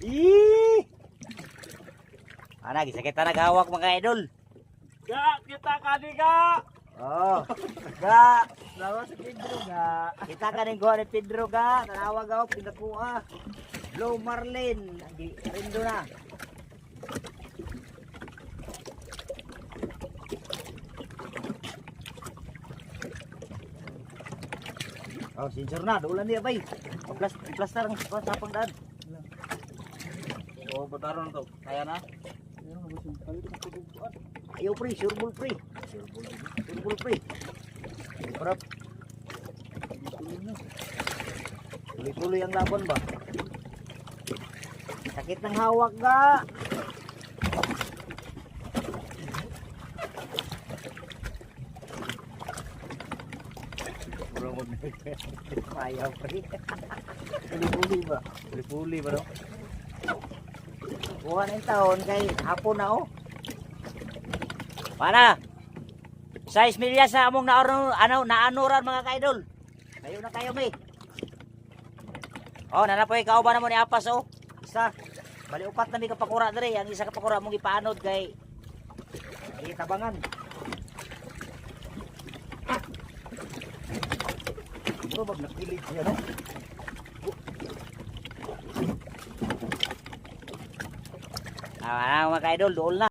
Ih! Ana, gisakit na naghawak mga idol. Ga, kita kani ga. Oh, ga. Lawas si Pedro ga. Kita ka ning kuha ni Pedro ga. Tanawag ako, pinakuha. Blue Marlin. Rindo na. Oh, sensor na. Dulan niya bay. Plaster ang sapang daan. Oh, bataron to. Kaya na? Ayaw pre, sureball pre. Sureball pre. Harap. Tuloy-tuloy ang laban ba? Sakit ng hawak ga. Ayaw pre. Puli-puli ba? Puli-puli ba no? Kuha ng taon kay hapon na oh. Para 6 milya sa among naanuran mga kaidol. Kayo na kayo mi. Oh, nanapoy kauban na mo ni Apas oh. Isa. Bali upat na mi kapakura diri, ang isa kapakura mong ipaanod kay itabangan. Bro, bag napilit siya no. Mga kaidol, doon na.